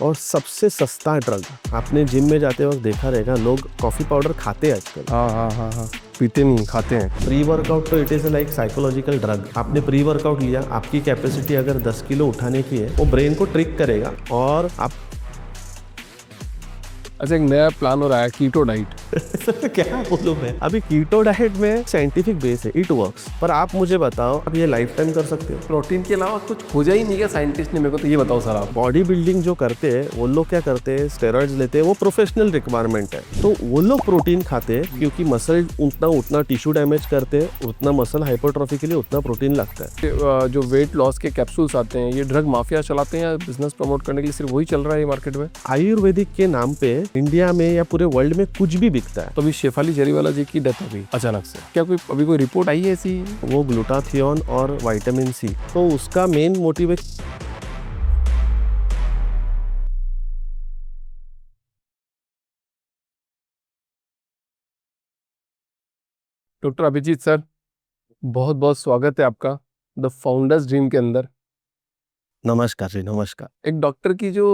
और सबसे सस्ता ड्रग। आपने जिम में जाते वक्त देखा रहेगा, लोग कॉफ़ी पाउडर खाते हैं आजकल। हाँ, पीते नहीं, खाते हैं। प्री वर्कआउट तो it is like psychological drug. आपने प्री वर्कआउट लिया, आपकी कैपेसिटी अगर 10 किलो उठाने की है, वो ब्रेन को ट्रिक करेगा और आप अच्छा, एक नया प्लान हो रहा है, कीटो डाइट। क्या बोलूं मैं, अभी कीटो डाइट में साइंटिफिक बेस है, इट वर्क्स। पर आप मुझे बताओ, आप ये लाइफ टाइम कर सकते हो? प्रोटीन के अलावा कुछ खोजा ही नहीं है साइंटिस्ट ने, मेरे को तो ये बताओ सर आप। बॉडी बिल्डिंग जो करते हैं वो लोग क्या करते हैं, स्टेरॉइड्स लेते हैं, वो प्रोफेशनल रिक्वायरमेंट है। तो वो लोग प्रोटीन खाते हैं क्योंकि मसल उतना टिश्यू डैमेज करते हैं, उतना मसल हाइपरट्रॉफी के लिए उतना प्रोटीन लगता है। जो वेट लॉस के कैप्सूल्स आते हैं, ये ड्रग माफिया चलाते हैं या बिजनेस प्रमोट करने के लिए सिर्फ वही चल रहा है मार्केट में? आयुर्वेदिक के नाम पे इंडिया में या पूरे वर्ल्ड में कुछ भी बिकता है। तो अभी शेफाली जरीवाला जी की डेथ हो गई अचानक से, क्या अभी कोई रिपोर्ट आई है ऐसी? वो ग्लूटाथियोन और विटामिन सी, तो उसका मेन मोटिव है। डॉक्टर अभिजीत सर, बहुत बहुत स्वागत है आपका द फाउंडर्स ड्रीम के अंदर। नमस्कार जी, नमस्कार। एक डॉक्टर की जो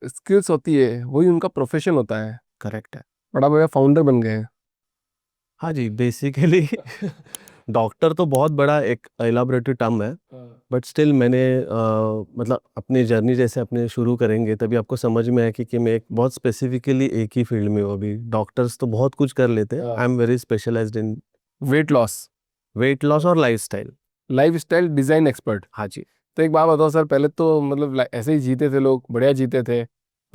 स्किल्स होती है वही उनका प्रोफेशन होता है। करेक्ट है। बड़ा भैया फाउंडर बन गए हैं। हाँ जी, बेसिकली डॉक्टर तो बहुत बड़ा एक एलाबोरेटरी टर्म है, बट स्टिल मैंने मतलब अपनी जर्नी जैसे अपने शुरू करेंगे तभी आपको समझ में आए कि मैं एक बहुत स्पेसिफिकली एक ही फील्ड में हूँ। अभी डॉक्टर्स तो बहुत कुछ कर लेते हैं, I am very specialised in weight loss, weight loss और lifestyle. Life style design expert. हाँ जी। तो एक बात बताओ सर, पहले तो मतलब ऐसे ही जीते थे लोग, बढ़िया जीते थे,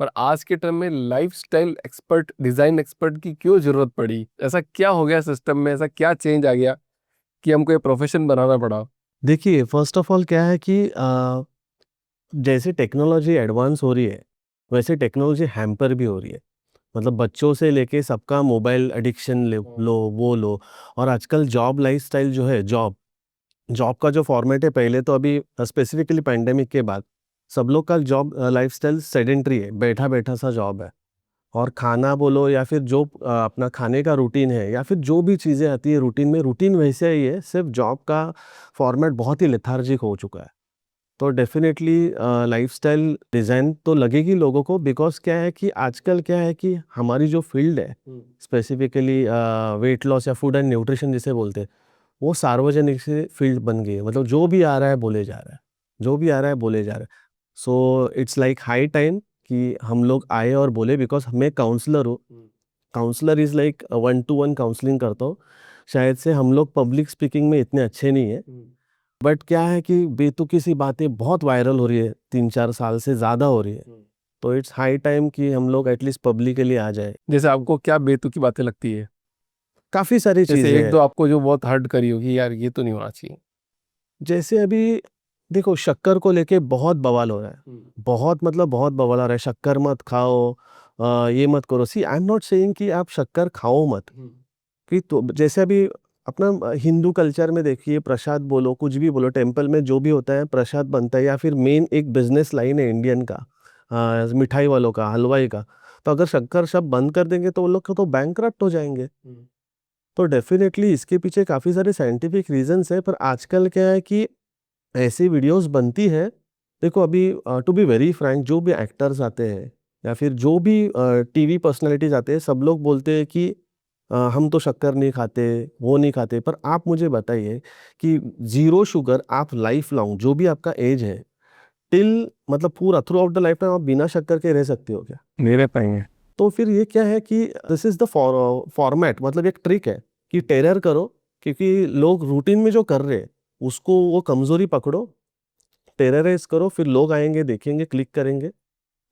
पर आज के टाइम में life style expert, design expert की क्यों जरूरत पड़ी? ऐसा क्या हो गया सिस्टम में, ऐसा क्या चेंज आ गया कि हमको ये प्रोफेशन बनाना पड़ा? देखिए, फर्स्ट ऑफ ऑल क्या है कि जैसे टेक्नोलॉजी एडवांस हो रही है, वैसे टेक्नोलॉजी हैम्पर भी हो रही है। मतलब बच्चों से लेके सबका मोबाइल एडिक्शन लो वो लो। और आजकल जॉब लाइफस्टाइल जो है, जॉब जॉब का जो फॉर्मेट है, पहले तो अभी स्पेसिफिकली पैंडेमिक के बाद सब लोग का जॉब लाइफस्टाइल सेडेंट्री है, बैठा बैठा सा जॉब है। और खाना बोलो या फिर जो अपना खाने का रूटीन है या फिर जो भी चीज़ें आती है रूटीन में, रूटीन वैसे ही है, सिर्फ जॉब का फॉर्मेट बहुत ही लेथार्जिक हो चुका है। तो डेफिनेटली लाइफस्टाइल डिज़ाइन तो लगेगी लोगों को, बिकॉज क्या है कि आजकल क्या है कि हमारी जो फील्ड है, स्पेसिफिकली वेट लॉस या फूड एंड न्यूट्रिशन जिसे बोलते हैं, वो सार्वजनिक से फील्ड बन गई है। मतलब जो भी आ रहा है बोले जा रहा है, जो भी आ रहा है बोले जा रहा है। So it's like high time कि हम लोग आए और बोले, बिकॉज मैं काउंसलर हूँ। Counsellor is like 1-to-1 counselling करता हूँ। शायद से हम लोग पब्लिक स्पीकिंग में इतने अच्छे नहीं है, बट क्या है कि बेतुकी सी बातें बहुत वायरल हो रही है, 3-4 साल से ज़्यादा हो रही है। तो इट्स हाई टाइम कि हम लोग एटलीस्ट पब्लिकली आ जाए। जैसे आपको क्या बेतुकी बातें लगती है? काफ़ी सारी जैसे चीज़ें एक हैं। दो आपको जो बहुत हर्ट करी होगी, यार ये तो नहीं होना चाहिए। जैसे अभी देखो, शक्कर को लेके बहुत बवाल हो रहा है। बहुत मतलब बहुत बवाल हो रहा है, शक्कर मत खाओ, ये मत करो। सी आई एम नॉट सेइंग कि आप शक्कर खाओ मत। कि तो जैसे अभी अपना हिंदू कल्चर में देखिए, प्रसाद बोलो, कुछ भी बोलो, टेम्पल में जो भी होता है प्रसाद बनता है, या फिर मेन एक बिजनेस लाइन है इंडियन का, मिठाई वालों का, हलवाई का। तो अगर शक्कर शब बंद कर देंगे तो वो लोग तो बैंकरप्ट हो जाएंगे। तो डेफिनेटली इसके पीछे काफ़ी सारे साइंटिफिक रीजंस है, पर आजकल क्या है कि ऐसी वीडियोस बनती है। देखो अभी टू बी वेरी फ्रैंक, जो भी एक्टर्स आते हैं या फिर जो भी टीवी पर्सनालिटीज आते हैं, सब लोग बोलते हैं कि हम तो शक्कर नहीं खाते, वो नहीं खाते। पर आप मुझे बताइए कि ज़ीरो शुगर आप लाइफ लॉन्ग, जो भी आपका एज है, टिल मतलब पूरा through out the life time आप बिना शक्कर के रह सकते हो क्या? नहीं रह पाएंगे। तो फिर ये क्या है कि दिस इज़ द फॉर्मेट, मतलब एक ट्रिक है कि टेरर करो, क्योंकि लोग रूटीन में जो कर रहे हैं उसको वो कमज़ोरी पकड़ो, टेरराइज़ करो, फिर लोग आएँगे, देखेंगे, क्लिक करेंगे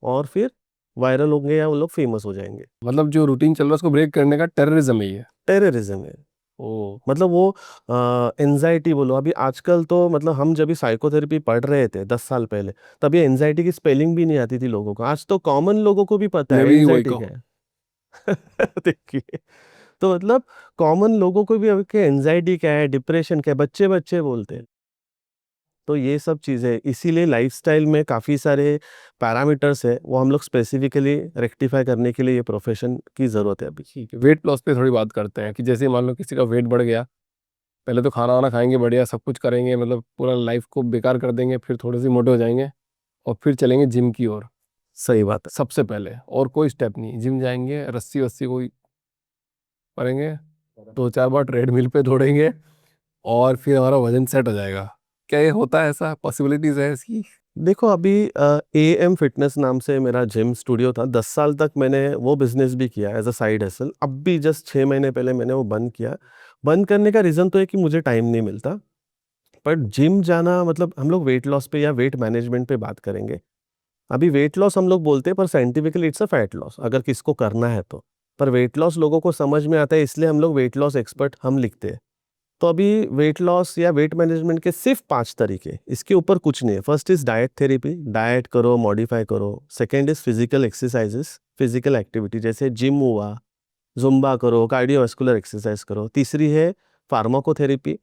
और फिर वायरल होंगे या वो लोग फेमस हो जाएँगे। मतलब जो रूटीन चल रहा है उसको ब्रेक करने का टेररिज्म ही है। टेररिज़्म है। ओ, मतलब वो एंग्ज़ायटी बोलो, अभी आजकल तो मतलब हम जब भी साइकोथेरेपी पढ़ रहे थे 10 साल पहले, तब ये एंग्ज़ायटी की स्पेलिंग भी नहीं आती थी लोगों को। आज तो कॉमन लोगों को भी पता मैं है भी वही एंग्ज़ायटी क्या कहूँ। है। देखिए, तो मतलब कॉमन लोगों को भी अब कि एंग्ज़ायटी क्या है, डिप्रेशन क्या है, बच्चे-बच्चे बोलते हैं। तो ये सब चीज़ें, इसीलिए लाइफ़स्टाइल में काफ़ी सारे पैरामीटर्स हैं, वो हम लोग स्पेसिफ़िकली रेक्टिफ़ाई करने के लिए ये प्रोफ़ेशन की ज़रूरत है अभी। ठीक है, वेट लॉस पे थोड़ी बात करते हैं कि जैसे मान लो किसी का वेट बढ़ गया, पहले तो खाना वाना खाएंगे बढ़िया, सब कुछ करेंगे, मतलब पूरा लाइफ को बेकार कर देंगे, फिर थोड़े से मोटे हो जाएंगे और फिर चलेंगे जिम की ओर। सही बात है। सबसे पहले, और कोई स्टेप नहीं। जिम जाएंगे, रस्सी वस्सी कोई पड़ेंगे, 2-4 बार ट्रेडमिल पे दौड़ेंगे और फिर हमारा वजन सेट हो जाएगा। क्या ये होता है, ऐसा पॉसिबिलिटीज है इसकी? देखो अभी एएम फिटनेस नाम से मेरा जिम स्टूडियो था, 10 साल तक मैंने वो बिजनेस भी किया एज अ साइड हसल। अब भी जस्ट 6 महीने पहले मैंने वो बंद किया। बंद करने का रीज़न तो है कि मुझे टाइम नहीं मिलता। पर जिम जाना मतलब हम लोग वेट लॉस पे या वेट मैनेजमेंट पे बात करेंगे। अभी वेट लॉस हम लोग बोलते हैं पर scientifically it's a fat loss अगर किसको करना है तो। पर वेट लॉस लोगों को समझ में आता है, इसलिए हम लोग वेट लॉस एक्सपर्ट हम लिखते हैं। तो अभी वेट लॉस या वेट मैनेजमेंट के सिर्फ 5 तरीके, इसके ऊपर कुछ नहीं है। First is diet therapy, diet करो, मॉडिफाई करो। Second is physical exercises, physical activity जैसे जिम हुआ, जुम्बा करो, कार्डियोवास्कुलर एक्सरसाइज करो। तीसरी है फार्माकोथेरेपी,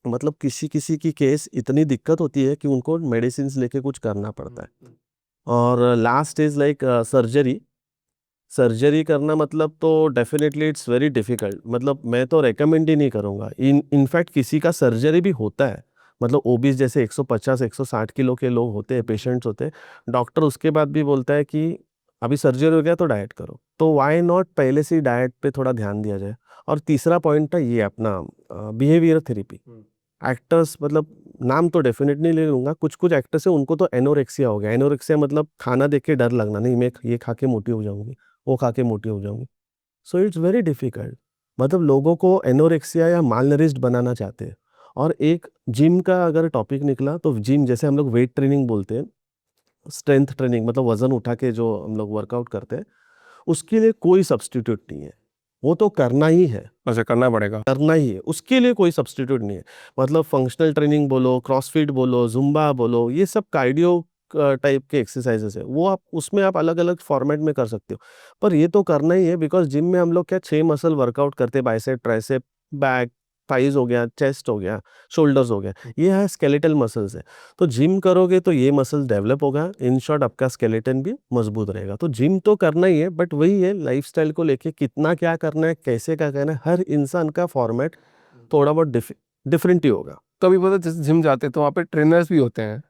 मतलब किसी किसी की केस इतनी दिक्कत होती है कि उनको मेडिसिन लेके कुछ करना पड़ता है। और last is like surgery. Surgery करना मतलब तो डेफिनेटली इट्स वेरी डिफिकल्ट, मतलब मैं तो रेकमेंड ही नहीं करूँगा। इनफैक्ट किसी का सर्जरी भी होता है, मतलब ओबीस जैसे 150 160 किलो के लोग होते हैं, पेशेंट्स होते हैं, डॉक्टर उसके बाद भी बोलता है कि अभी सर्जरी हो गया तो डाइट करो। तो व्हाई नॉट पहले से ही डाइट पे थोड़ा ध्यान दिया जाए। और तीसरा पॉइंट था ये अपना बिहेवियर थेरेपी। एक्टर्स, मतलब नाम तो डेफिनेट नहीं ले लूंगा, कुछ कुछ एक्टर्स है उनको तो एनोरेक्सिया हो गया। एनोरेक्सिया मतलब खाना देख के डर लगना, नहीं मैं ये खा के मोटी हो जाऊंगी, वो खा के मोटी हो जाऊंगी। So it's very difficult. मतलब लोगों को एनोरेक्सिया या मालनरिश्ड बनाना चाहते हैं। और एक जिम का अगर टॉपिक निकला तो जिम जैसे हम लोग वेट ट्रेनिंग बोलते हैं, स्ट्रेंथ ट्रेनिंग मतलब वजन उठा के जो हम लोग वर्कआउट करते हैं, उसके लिए कोई सब्स्टिट्यूट नहीं है। वो तो करना ही है, अच्छा, करना पड़ेगा। करना ही है, उसके लिए कोई सब्स्टिट्यूट नहीं है। मतलब फंक्शनल ट्रेनिंग बोलो, क्रॉसफिट बोलो, जुम्बा बोलो, ये सब कार्डियो टाइप के एक्सरसाइजेस है, वो आप उसमें आप अलग अलग फॉर्मेट में कर सकते हो। पर ये तो करना ही है, बिकॉज जिम में हम लोग क्या 6 मसल वर्कआउट करते हैं, बाइसेप, ट्राइसेप, बैक, थाइज हो गया, चेस्ट हो गया, शोल्डर्स हो गया, ये है स्केलेटल मसल्स है। तो जिम करोगे तो ये मसल्स डेवलप होगा, इन शॉर्ट आपका स्केलेटन भी मजबूत रहेगा। तो जिम तो करना ही है, बट वही है लाइफस्टाइल को लेके कितना क्या करना है, कैसे क्या करना है, हर इंसान का फॉर्मेट थोड़ा बहुत डिफरेंट ही होगा। तो अभी पता, जैसे जिम जाते हैं तो वहाँ पे ट्रेनर्स भी होते हैं,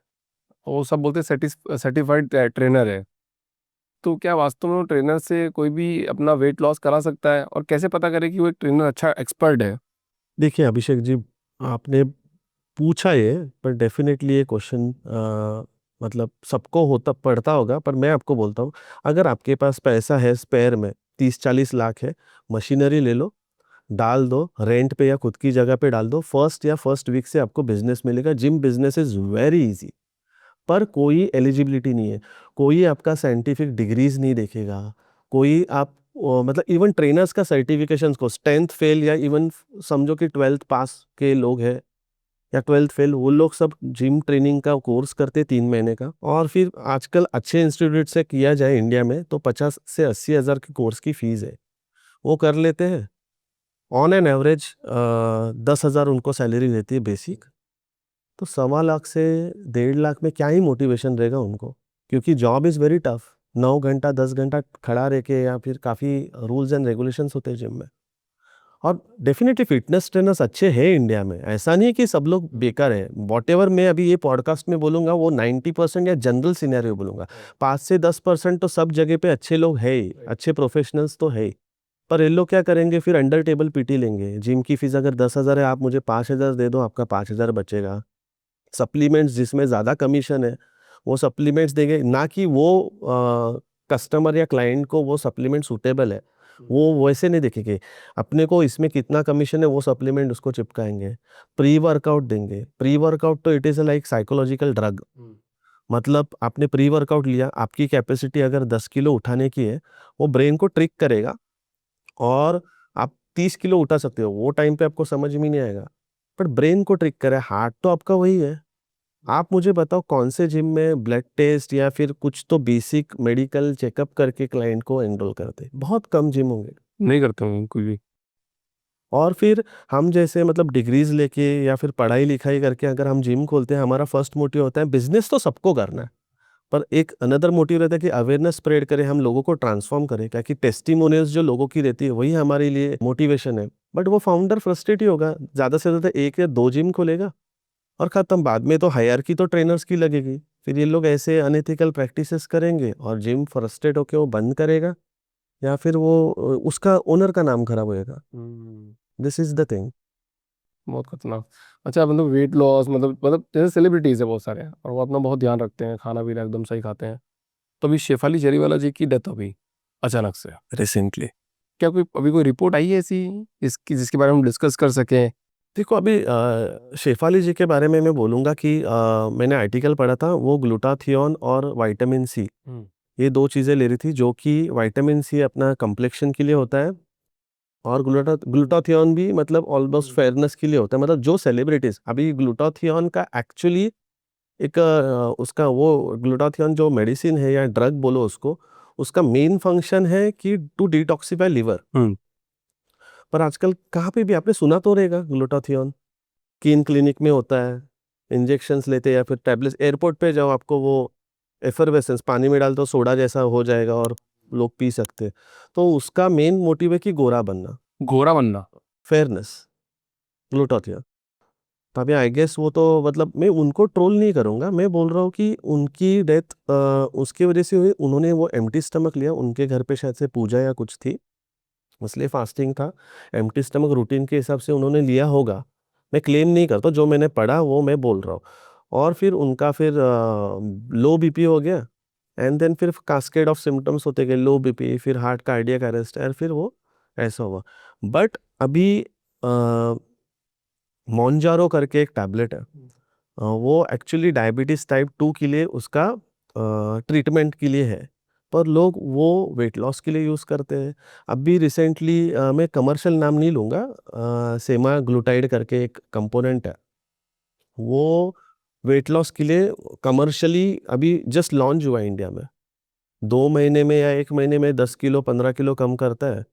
वो सब बोलते हैं सर्टिफाइड ट्रेनर है। तो क्या वास्तव में वो ट्रेनर से कोई भी अपना वेट लॉस करा सकता है, और कैसे पता करे कि वो एक ट्रेनर अच्छा एक्सपर्ट है? देखिए अभिषेक जी, आपने पूछा ये, पर डेफिनेटली ये क्वेश्चन मतलब सबको होता पड़ता होगा, पर मैं आपको बोलता हूँ, अगर आपके पास पैसा है स्पेयर में, 30-40 लाख है, मशीनरी ले लो, डाल दो रेंट पे या खुद की जगह पे डाल दो, फर्स्ट वीक से आपको बिजनेस मिलेगा। Gym business is very easy. पर कोई एलिजिबिलिटी नहीं है, कोई आपका साइंटिफिक डिग्रीज नहीं देखेगा, कोई आप मतलब इवन ट्रेनर्स का सर्टिफिकेशन को 10th फेल या इवन समझो कि 12th पास के लोग हैं या 12th फेल, वो लोग सब जिम ट्रेनिंग का कोर्स करते 3 महीने का। और फिर आजकल अच्छे इंस्टीट्यूट से किया जाए इंडिया में तो 50 से 80 हज़ार की कोर्स की फीस है, वो कर लेते हैं। ऑन एन एवरेज 10 हज़ार उनको सैलरी देती है बेसिक। तो 1.25 लाख से 1.5 लाख में क्या ही मोटिवेशन रहेगा उनको, क्योंकि जॉब इज़ वेरी टफ। 9 घंटा 10 घंटा खड़ा रह के, या फिर काफ़ी रूल्स एंड रेगुलेशंस होते हैं जिम में। और डेफिनेटली फिटनेस ट्रेनर्स अच्छे हैं इंडिया में, ऐसा नहीं है कि सब लोग बेकार है। वॉट एवर मैं अभी ये पॉडकास्ट में बोलूँगा वो 90% या जनरल सिनेरियो बोलूँगा, 5 से 10% तो सब जगह पे अच्छे लोग है ही, अच्छे प्रोफेशनल्स तो है ही। पर ये लोग क्या करेंगे, फिर अंडर टेबल पीटी लेंगे। जिम की फीस अगर 10 हज़ार है, आप मुझे 5 हज़ार दे दो, आपका 5 हज़ार बचेगा। सप्लीमेंट्स जिसमें ज़्यादा कमीशन है, वो सप्लीमेंट्स देंगे, ना कि वो कस्टमर या क्लाइंट को वो सप्लीमेंट सूटेबल है, वो वैसे नहीं देखेंगे। अपने को इसमें कितना कमीशन है वो सप्लीमेंट उसको चिपकाएंगे। प्री वर्कआउट देंगे। प्री वर्कआउट तो it is like psychological drug. मतलब आपने प्री वर्कआउट लिया, आपकी कैपेसिटी अगर 10 किलो उठाने की है, वो ब्रेन को ट्रिक करेगा और आप 30 किलो उठा सकते हो। वो टाइम पे आपको समझ में नहीं आएगा, पर ब्रेन को ट्रिक करे। हार्ट तो आपका वही है। आप मुझे बताओ कौन से जिम में ब्लड टेस्ट या फिर कुछ तो बेसिक मेडिकल चेकअप करके क्लाइंट को एनरोल करते, बहुत कम जिम होंगे। नहीं करते हूँ कोई भी। और फिर हम जैसे मतलब डिग्रीज लेके या फिर पढ़ाई लिखाई करके अगर हम जिम खोलते हैं, हमारा फर्स्ट मोटिव होता है बिजनेस तो सबको करना है, पर एक अनदर मोटिव रहता है कि अवेयरनेस स्प्रेड करें, हम लोगों को ट्रांसफॉर्म करें, क्या कि टेस्टिमोनियल्स जो लोगों की रहती है वही हमारे लिए मोटिवेशन है। बट वो फाउंडर फ्रस्ट्रेट ही होगा, ज़्यादा से ज़्यादा 1 या 2 जिम खोलेगा, और ख़त्म। बाद में तो हायरार्की तो ट्रेनर्स की लगेगी, फिर ये लोग ऐसे अनएथिकल प्रैक्टिसेस करेंगे और जिम फ्रस्ट्रेट होके वो बंद करेगा, या फिर वो उसका ओनर का नाम खराब होएगा। This is the thing. बहुत खतरनाक। अच्छा, मतलब वेट लॉस, मतलब जैसे सेलिब्रिटीज है बहुत सारे और वो अपना बहुत ध्यान रखते हैं, खाना पीना एकदम सही खाते हैं, तो अभी शेफाली जरीवाला जी की डेथ हो गई अचानक से रिसेंटली। क्या कोई अभी कोई रिपोर्ट आई है ऐसी इसकी जिसके बारे में हम डिस्कस कर सकें? देखो अभी शेफाली जी के बारे में मैं बोलूँगा कि मैंने आर्टिकल पढ़ा था, वो ग्लूटाथियोन और विटामिन सी, ये 2 चीज़ें ले रही थी, जो कि विटामिन सी अपना कम्प्लेक्शन के लिए होता है, और ग्लूटाथियोन भी मतलब ऑलमोस्ट फेयरनेस के लिए होता है। मतलब जो सेलिब्रिटीज़ अभी ग्लूटाथियोन का एक्चुअली एक उसका वो ग्लूटाथियोन जो मेडिसिन है या ड्रग बोलो उसको, उसका मेन फंक्शन है कि टू डिटॉक्सिफाई लिवर। पर आजकल कहाँ पे भी आपने सुना तो रहेगा ग्लूटाथियोन, कीन क्लिनिक में होता है, इंजेक्शंस लेते हैं या फिर टैबलेट्स, एयरपोर्ट पे जाओ आपको वो एफरवेसेंस पानी में डाल दो सोडा जैसा हो जाएगा और लोग पी सकते हैं। तो उसका मेन मोटिव है कि गोरा बनना, गोरा बनना। Fairness, glutathione. तो अभी आई गेस वो तो मतलब मैं उनको ट्रोल नहीं करूँगा, मैं बोल रहा हूँ कि उनकी डेथ उसकी वजह से हुई, उन्होंने वो एम्प्टी स्टमक लिया, उनके घर पे शायद से पूजा या कुछ थी, इसलिए फास्टिंग था, एम्प्टी स्टमक रूटीन के हिसाब से उन्होंने लिया होगा। मैं क्लेम नहीं करता, जो मैंने पढ़ा वो मैं बोल रहा हूँ। और फिर उनका फिर लो बीपी हो गया, एंड देन फिर कास्केड ऑफ सिम्टम्स होते गए, लो बीपी, फिर हार्ट कार्डियक अरेस्ट, और फिर वो ऐसा हुआ। बट अभी मोन्जारो करके एक टैबलेट है, वो एक्चुअली डायबिटीज़ टाइप 2 के लिए उसका ट्रीटमेंट के लिए है, पर लोग वो वेट लॉस के लिए यूज़ करते हैं। अभी रिसेंटली मैं कमर्शियल नाम नहीं लूँगा, सेमाग्लूटाइड करके एक कंपोनेंट है, वो वेट लॉस के लिए कमर्शियली अभी जस्ट लॉन्च हुआ है इंडिया में। 2 महीने में या 1 महीने में 10 किलो 15 किलो कम करता है,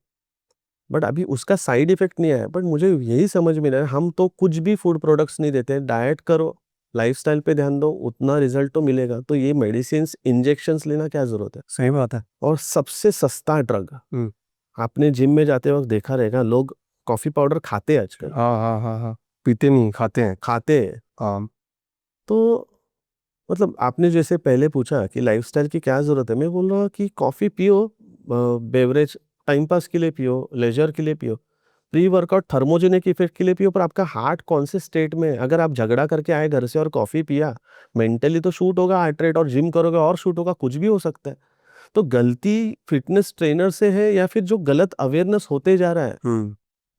बट अभी उसका साइड इफ़ेक्ट नहीं आया। बट मुझे यही समझ में नहीं आया, हम तो कुछ भी फूड प्रोडक्ट्स नहीं देते हैं, डाइट करो, लाइफ़स्टाइल पे ध्यान दो, उतना रिज़ल्ट तो मिलेगा। तो ये मेडिसिन्स, इंजेक्शंस लेना क्या ज़रूरत है? सही बात है। और सबसे सस्ता ड्रग, आपने जिम में जाते वक़्त देखा रहेगा, लोग कॉफ़ी पाउडर खाते हैं आजकल, हाँ हाँ हाँ हाँ, पीते नहीं खाते हैं। खाते हैं। हाँ। तो मतलब आपने जैसे पहले पूछा कि लाइफ़स्टाइल की क्या ज़रूरत है? मैं बोल रहा हूँ कि कॉफ़ी पियो, बेवरेज टाइम पास के लिए पियो, लेज़र के लिए पियो। प्री वर्कआउट थर्मोजेनिक इफेक्ट के लिए पियो, पर आपका हार्ट कौन से स्टेट में है? अगर आप झगड़ा करके आए घर से और कॉफ़ी पिया, मेंटली तो शूट होगा हार्ट रेट, और जिम करोगे और शूट होगा, कुछ भी हो सकता है। तो गलती फिटनेस ट्रेनर से है या फिर जो गलत अवेयरनेस होते जा रहा है,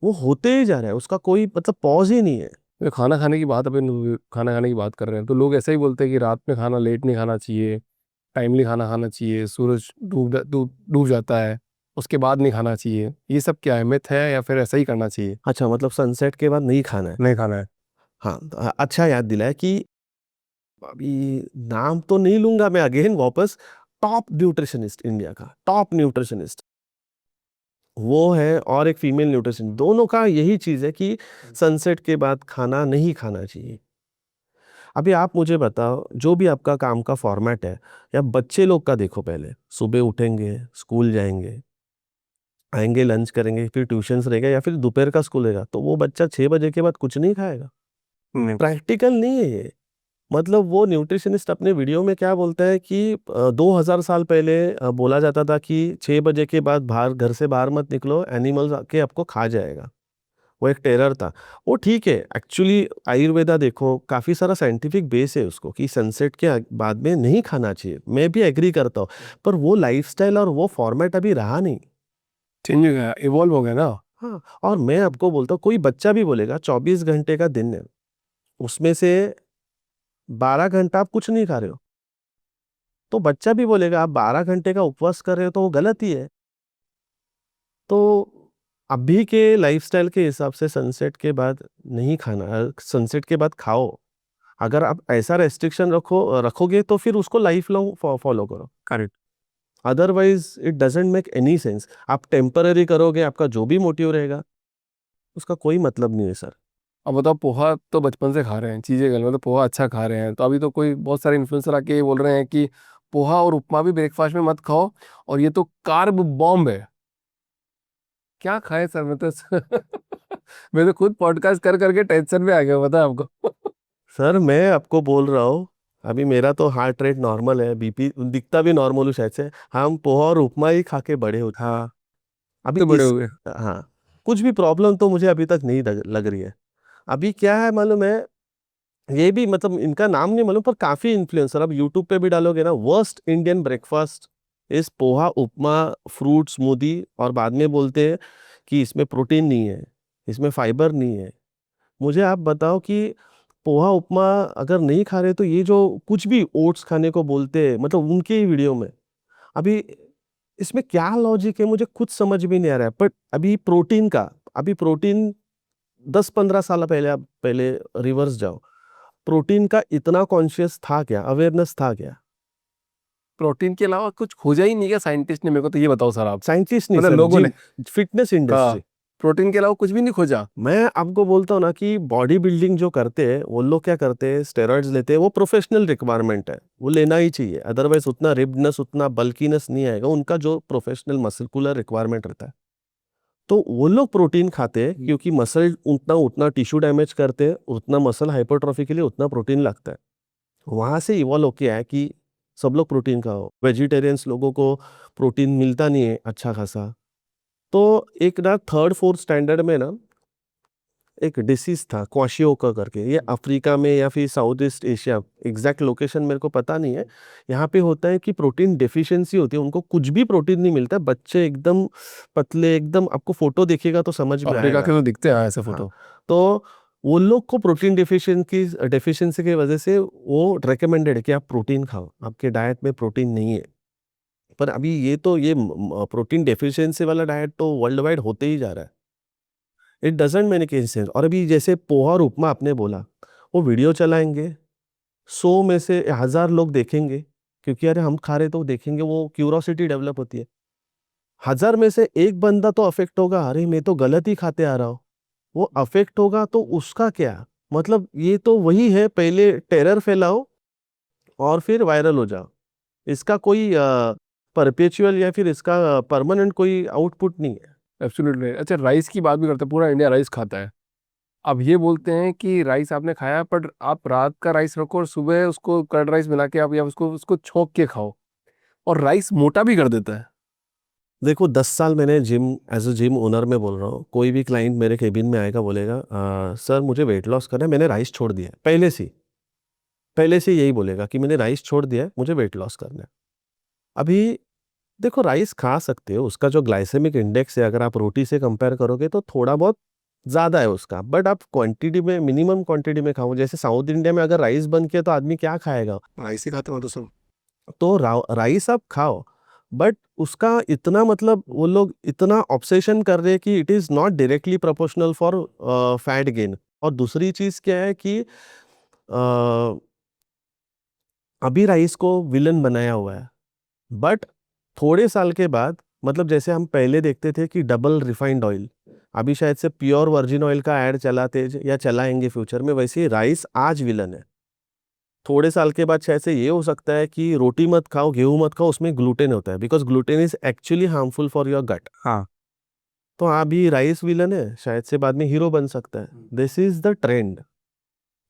वो होते ही जा रहा है, उसका कोई मतलब पॉज़ ही नहीं है। ये खाना खाने की बात, अपन खाना खाने की बात कर रहे हैं तो लोग ऐसा ही बोलते हैं कि रात में खाना लेट नहीं खाना चाहिए, टाइमली खाना खाना चाहिए, सूरज डूब जाता है उसके बाद नहीं खाना चाहिए। ये सब क्या है, मिथ है या फिर ऐसा ही करना चाहिए? अच्छा, मतलब सनसेट के बाद नहीं खाना है। नहीं खाना है। हाँ, तो अच्छा याद दिलाया कि अभी नाम तो नहीं लूँगा मैं अगेन वापस, टॉप न्यूट्रिशनिस्ट इंडिया का, टॉप न्यूट्रिशनिस्ट वो है, और एक फीमेल न्यूट्रिशन, दोनों का यही चीज़ है कि सनसेट के बाद खाना नहीं खाना चाहिए। अभी आप मुझे बताओ, जो भी आपका काम का फॉर्मेट है, या बच्चे लोग का देखो, पहले सुबह उठेंगे, स्कूल जाएँगे, आएँगे, लंच करेंगे, फिर ट्यूशन्स रहेगा या फिर दोपहर का स्कूल रहेगा, तो वो बच्चा 6 बजे के बाद कुछ नहीं खाएगा। नहीं। प्रैक्टिकल नहीं है ये। मतलब वो न्यूट्रिशनिस्ट अपने वीडियो में क्या बोलता है कि 2000 साल पहले बोला जाता था कि 6 बजे के बाद बाहर, घर से बाहर मत निकलो, एनिमल्स आके आपको खा जाएगा। वो एक टेरर था। वो ठीक है, एक्चुअली आयुर्वेदा देखो, काफ़ी सारा साइंटिफिक बेस है उसको कि सनसेट के बाद में नहीं खाना चाहिए। मैं भी एग्री करता हूँ, पर वो लाइफ़स्टाइल और वो फॉर्मेट अभी रहा नहीं। चेंज हो गया, इवॉल्व हो गया ना। हाँ, और मैं आपको बोलता हूँ, कोई बच्चा भी बोलेगा 24 घंटे का दिन है, उसमें से 12 घंटा आप कुछ नहीं खा रहे हो, तो बच्चा भी बोलेगा आप 12 घंटे का उपवास कर रहे हो, तो वो गलत ही है। तो अभी के लाइफ़स्टाइल के हिसाब से सनसेट के बाद नहीं खाना, सनसेट के बाद खाओ। अगर आप ऐसा रेस्ट्रिक्शन रखोगे तो फिर उसको लाइफ लॉन्ग फॉलो करो। Correct. Otherwise it doesn't make any sense. आप टेम्पररी करोगे, आपका जो भी मोटिव रहेगा, उसका कोई मतलब नहीं है सर। अब बताओ, पोहा तो बचपन से खा रहे हैं, चीज़ें गल मतलब पोहा अच्छा खा रहे हैं, तो अभी तो कोई बहुत सारे इन्फ्लुएंसर आके ये बोल रहे हैं कि पोहा और उपमा भी ब्रेकफास्ट में मत खाओ और ये तो कार्ब बॉम्ब है। क्या खाए सर, मैं तो मैं तो खुद पॉडकास्ट कर करके टेंशन में आ गया, पता है आपको। सर मैं आपको बोल रहा हूँ, अभी मेरा तो हार्ट रेट नॉर्मल है, बीपी दिखता भी नॉर्मल हूँ शायद से। हम पोहा और उपमा ही खा के बड़े होते। हाँ, अभी तो बड़े इस हो गए। हाँ, कुछ भी प्रॉब्लम तो मुझे अभी तक नहीं लग रही है। अभी क्या है मालूम है, ये भी मतलब इनका नाम नहीं मालूम, पर काफी इन्फ्लुएंसर अब यूट्यूब पे भी डालोगे ना, वर्स्ट इंडियन ब्रेकफास्ट इस पोहा उपमा फ्रूट स्मूदी, और बाद में बोलते हैं कि इसमें प्रोटीन नहीं है, इसमें फाइबर नहीं है। मुझे आप बताओ कि पोहा उपमा अगर नहीं खा रहे तो ये जो कुछ भी ओट्स खाने को बोलते हैं, मतलब उनके ही वीडियो में अभी इसमें क्या लॉजिक है मुझे कुछ समझ भी नहीं आ रहा है। बट अभी प्रोटीन का, अभी प्रोटीन 10-15 साल पहले, आप पहले रिवर्स जाओ, प्रोटीन का इतना कॉन्शियस था क्या, अवेयरनेस था क्या? प्रोटीन के अलावा कुछ खोजा ही नहीं क्या साइंटिस्ट ने? मेरे को तो ये बताओ सर आप। साइंटिस्ट नहीं मतलब सर, लोगों ने। जिम, फिटनेस हाँ, इंडस्ट्री। प्रोटीन के अलावा कुछ भी नहीं खोजा। मैं आपको बोलता हूँ ना कि बॉडी बिल्डिंग जो करते हैं वो लोग क्या करते हैं, स्टेरॉइड्स लेते हैं, वो प्रोफेशनल रिक्वायरमेंट है, वो लेना ही चाहिए, अदरवाइज उतना रिब्डनेस उतना बल्कीनेस नहीं आएगा, उनका जो प्रोफेशनल मस्कुलर रिक्वायरमेंट रहता है। तो वो लोग प्रोटीन खाते हैं क्योंकि मसल उतना उतना टिश्यू डैमेज करते हैं, उतना मसल हाइपरट्रॉफी के लिए उतना प्रोटीन लगता है। वहां से इवॉल्व होके आया कि सब लोग प्रोटीन खाओ, वेजिटेरियंस लोगों को प्रोटीन मिलता नहीं है अच्छा खासा। तो एक ना थर्ड फोर्थ स्टैंडर्ड में ना एक डिसीज था क्वाशियोका करके, ये अफ्रीका में या फिर south east Asia, exact location मेरे को पता नहीं है। यहाँ पे होता है कि प्रोटीन डेफिशिएंसी होती है, उनको कुछ भी प्रोटीन नहीं मिलता, बच्चे एकदम पतले, एकदम आपको फोटो देखिएगा तो समझ में अफ्रीका के आएगा। तो दिखते हैं ऐसे हाँ, फोटो। तो वो लोग को प्रोटीन डेफिशिएंसी की वजह से वो रेकमेंडेड है कि आप प्रोटीन खाओ, आपके डाइट में प्रोटीन नहीं है। पर अभी ये प्रोटीन डेफिशिएंसी वाला डाइट तो वर्ल्ड वाइड होते ही जा रहा है। It doesn't make any sense. और अभी जैसे पोहा और उपमा आपने बोला, वो वीडियो चलाएंगे, 100 में से 1000 लोग देखेंगे, क्योंकि अरे हम खा रहे तो देखेंगे, वो क्यूरोसिटी डेवलप होती है। 1000 में से एक बंदा तो अफेक्ट होगा, अरे मैं तो गलत ही खाते आ रहा हूँ, वो अफेक्ट होगा तो उसका क्या? मतलब ये तो वही है, पहले टेरर फैलाओ और फिर वायरल हो जाओ, इसका कोई परपेचुअल या फिर इसका परमानेंट कोई आउटपुट नहीं है। एब्सोल्युटली। अच्छा, राइस की बात भी करते हैं, पूरा इंडिया राइस खाता है। अब ये बोलते हैं कि राइस आपने खाया, पर आप रात का राइस रखो और सुबह उसको कर्ड राइस मिला के आप या उसको उसको छोंक के खाओ, और राइस मोटा भी कर देता है। देखो 10 साल मैंने gym, as a gym owner में बोल रहा हूँ, कोई भी क्लाइंट मेरे केबिन में आएगा बोलेगा सर मुझे वेट लॉस करना है, मैंने राइस छोड़ दिया है, पहले से यही बोलेगा कि मैंने राइस छोड़ दिया है, मुझे वेट लॉस करना है। अभी देखो राइस खा सकते हो, उसका जो ग्लाइसेमिक इंडेक्स है अगर आप रोटी से कंपेयर करोगे तो थोड़ा बहुत ज़्यादा है उसका, बट आप क्वांटिटी में, मिनिमम क्वांटिटी में खाओ। जैसे साउथ इंडिया में अगर राइस बन के तो आदमी क्या खाएगा, राइस ही खाते हो तो सब। तो राइस आप खाओ, बट उसका इतना मतलब वो लोग इतना ऑब्सेशन कर रहे हैं कि it is not directly proportional for fat gain. और दूसरी चीज़ क्या है कि अभी राइस को विलन बनाया हुआ है, बट थोड़े साल के बाद, मतलब जैसे हम पहले देखते थे कि डबल रिफाइंड ऑयल, अभी शायद से प्योर वर्जिन ऑयल का ऐड चलाते या चलाएंगे फ्यूचर में, वैसे ही राइस आज विलन है। थोड़े साल के बाद शायद से ये हो सकता है कि रोटी मत खाओ, गेहूं मत खाओ, उसमें ग्लूटेन होता है, because gluten is actually harmful for your gut. हाँ। तो अभी राइस विलन है, शायद से बाद में हीरो बन सकता है। This is the trend.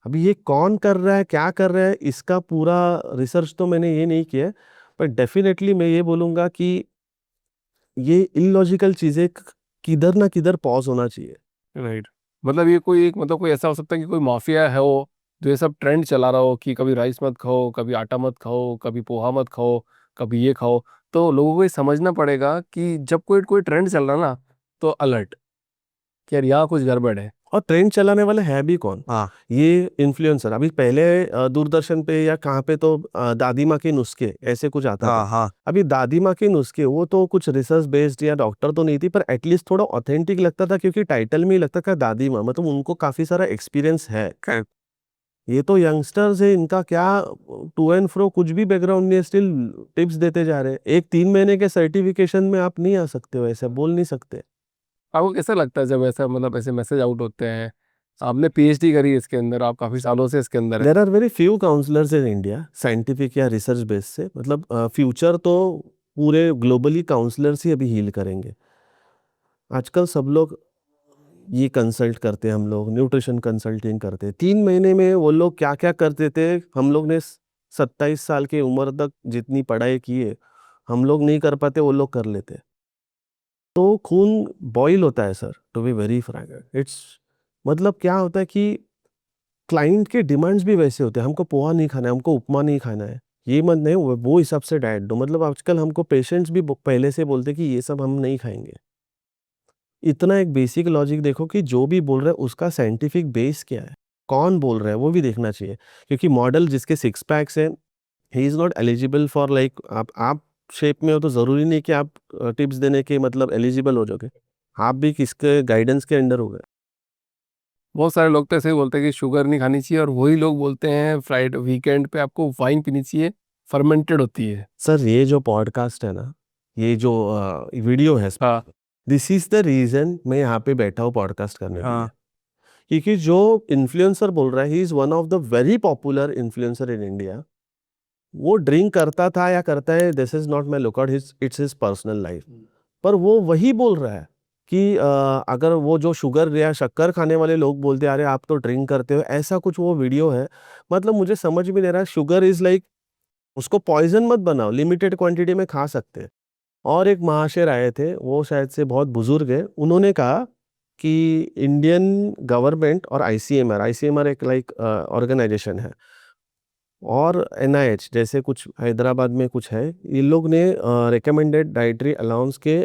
अभी ये कौन कर रहा है, क्या कर रहा है, इसका पूरा रिसर्च तो मैंने ये नहीं किया है, पर डेफिनेटली मैं ये बोलूंगा कि ये इलॉजिकल चीजें किधर ना किधर पॉज होना चाहिए। राइट। मतलब ये कोई एक, मतलब कोई ऐसा हो सकता है कि कोई माफिया है वो, जो ये सब ट्रेंड चला रहा हो कि कभी राइस मत खाओ, कभी आटा मत खाओ, कभी पोहा मत खाओ, कभी ये खाओ। तो लोगों को ये समझना पड़ेगा कि जब कोई कोई ट्रेंड चल रहा ना, तो अलर्ट, कि यार यहाँ कुछ गड़बड़ है। और ट्रेंड चलाने वाले है भी कौन? हाँ। ये इन्फ्लुएंसर। अभी पहले दूरदर्शन पे या कहाँ पे तो दादी माँ के नुस्खे ऐसे कुछ आता हाँ। था। हाँ। अभी दादी माँ के नुस्खे वो तो कुछ रिसर्च बेस्ड या डॉक्टर तो नहीं थी, पर एटलीस्ट थोड़ा ऑथेंटिक लगता था, क्योंकि टाइटल में ही लगता था दादी माँ, मतलब उनको काफी सारा एक्सपीरियंस है। Correct. ये तो यंगस्टर्स है, इनका क्या टू एंड फ्रो कुछ भी बैकग्राउंड नहीं है, स्टिल टिप्स देते जा रहे हैं। एक 3 महीने के सर्टिफिकेशन में आप नहीं आ सकते हो, ऐसे बोल नहीं सकते। आपको कैसा लगता है जब ऐसा, मतलब ऐसे मैसेज आउट होते हैं? आपने पीएचडी करी है इसके अंदर, आप काफी सालों से इसके अंदर है। There are very few counsellors in India scientific या रिसर्च बेस से, मतलब फ्यूचर तो पूरे ग्लोबली काउंसलर्स ही अभी हील करेंगे। आजकल सब लोग ये कंसल्ट करते हम लोग, न्यूट्रिशन कंसल्टिंग करते। 3 महीने में वो लोग क्या क्या करते थे, हम लोग ने 27 साल की उम्र तक जितनी पढ़ाई की है, हम लोग नहीं कर पाते, वो लोग कर लेते। तो खून बॉईल होता है sir, to be very frank. It's मतलब क्या होता है कि क्लाइंट के डिमांड्स भी वैसे होते हैं, हमको पोहा नहीं खाना है, हमको उपमा नहीं खाना है, ये मत नहीं, वो हिसाब से डाइट दो। मतलब आजकल हमको पेशेंट्स भी पहले से बोलते कि ये सब हम नहीं खाएंगे। इतना एक बेसिक लॉजिक देखो कि जो भी बोल रहा है उसका साइंटिफिक बेस क्या है, कौन बोल रहा है वो भी देखना चाहिए। क्योंकि मॉडल जिसके 6 पैक्स है, he is not eligible for like, आप शेप में हो तो ज़रूरी नहीं कि आप टिप्स देने के मतलब एलिजिबल हो जाओगे, आप भी किसके गाइडेंस के अंडर हो गए। बहुत सारे लोग तो ऐसे ही बोलते हैं कि शुगर नहीं खानी चाहिए, और वही लोग बोलते हैं फ्राइड वीकेंड पे आपको वाइन पीनी चाहिए, फर्मेंटेड होती है। सर ये जो पॉडकास्ट है ना, ये जो वीडियो है, हाँ दिस इज द रीजन मैं यहाँ पे बैठा हूँ पॉडकास्ट करने के लिए। हाँ। क्योंकि जो इन्फ्लुएंसर बोल रहा है, he is one of the very popular influencer in India. वो ड्रिंक करता था या करता है, this is not my lookout, it's his personal life. पर वो वही बोल रहा है कि अगर वो जो शुगर या शक्कर खाने वाले लोग बोलते हैं अरे आप तो ड्रिंक करते हो, ऐसा कुछ वो वीडियो है। मतलब मुझे समझ भी नहीं रहा, शुगर इज लाइक, उसको पॉइजन मत बनाओ, लिमिटेड क्वांटिटी में खा सकते हैं। और एक महाशय आए थे, वो शायद से बहुत बुजुर्ग है, उन्होंने कहा कि इंडियन गवर्नमेंट और आईसीएमआर, आईसीएमआर एक लाइक ऑर्गेनाइजेशन है, और एनआईएच जैसे कुछ हैदराबाद में कुछ है, ये लोग ने रिकमेंडेड डाइटरी अलाउंस के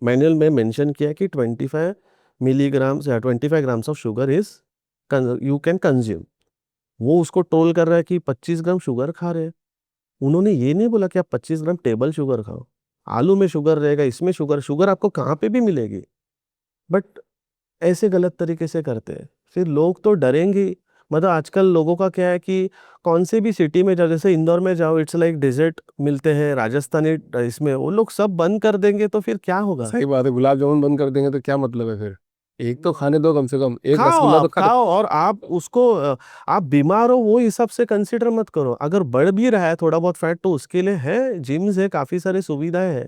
मैनुअल में मेंशन किया कि 25 मिलीग्राम्स या 25 grams of sugar is you can consume. वो उसको टोल कर रहा है कि 25 ग्राम शुगर खा रहे हैं। उन्होंने ये नहीं बोला कि आप 25 ग्राम टेबल शुगर खाओ, आलू में शुगर रहेगा, इसमें शुगर, शुगर आपको कहाँ पे भी मिलेगी। बट ऐसे गलत तरीके से करते हैं, फिर लोग तो डरेंगे ही। मतलब आजकल लोगों का क्या है कि कौन से भी सिटी में जाओ, जैसे इंदौर में जाओ, इट्स लाइक डेजर्ट मिलते हैं, राजस्थानी इसमें वो लोग सब बंद कर देंगे तो फिर क्या होगा। सही बात है, गुलाब जामुन बंद कर देंगे तो क्या मतलब है फिर? एक तो खाने दो, कम से कम एक खाओ, रसगुल्ला तो आप खा दो। खाओ, और आप उसको आप बीमार हो वो हिसाब से कंसिडर मत करो। अगर बढ़ भी रहा है थोड़ा बहुत फैट, तो उसके लिए है, जिम्स है, काफी सारी सुविधाएं हैं।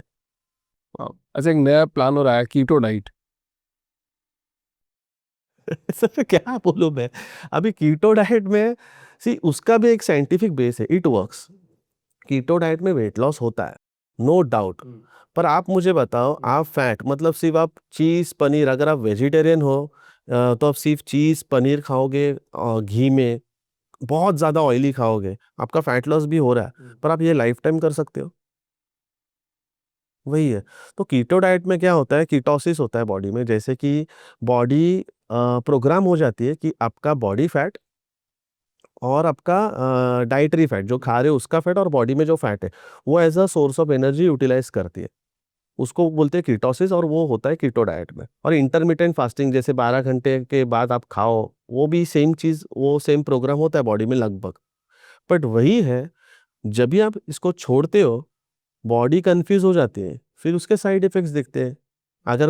हाँ। अच्छा, एक नया प्लान हो रहा है, कीटो डाइट। सर क्या बोलूं मैं, अभी कीटो डाइट में, सी उसका भी एक साइंटिफिक बेस है, इट वर्क्स। कीटो डाइट में वेट लॉस होता है, नो डाउट। पर आप मुझे बताओ, आप फैट मतलब सिर्फ आप चीज़ पनीर, अगर आप वेजिटेरियन हो तो आप सिर्फ चीज़ पनीर खाओगे और घी में, बहुत ज़्यादा ऑयली खाओगे, आपका फैट लॉस भी हो रहा है, पर आप ये लाइफ टाइम कर सकते हो। वही है। तो कीटो डाइट में क्या होता है, कीटोसिस होता है बॉडी में, जैसे कि बॉडी प्रोग्राम हो जाती है कि आपका बॉडी फैट और आपका डाइटरी फैट जो खा रहे हो उसका फैट, और बॉडी में जो फैट है वो as a source of energy utilise करती है, उसको बोलते हैं कीटोसिस, और वो होता है कीटो डाइट में। और इंटरमिटेंट फास्टिंग, जैसे 12 घंटे के बाद आप खाओ, वो भी सेम चीज़, वो सेम प्रोग्राम होता है बॉडी में लगभग। बट वही है, जब भी आप इसको छोड़ते हो, बॉडी कंफ्यूज हो जाती है, फिर उसके साइड इफेक्ट्स दिखते हैं। अगर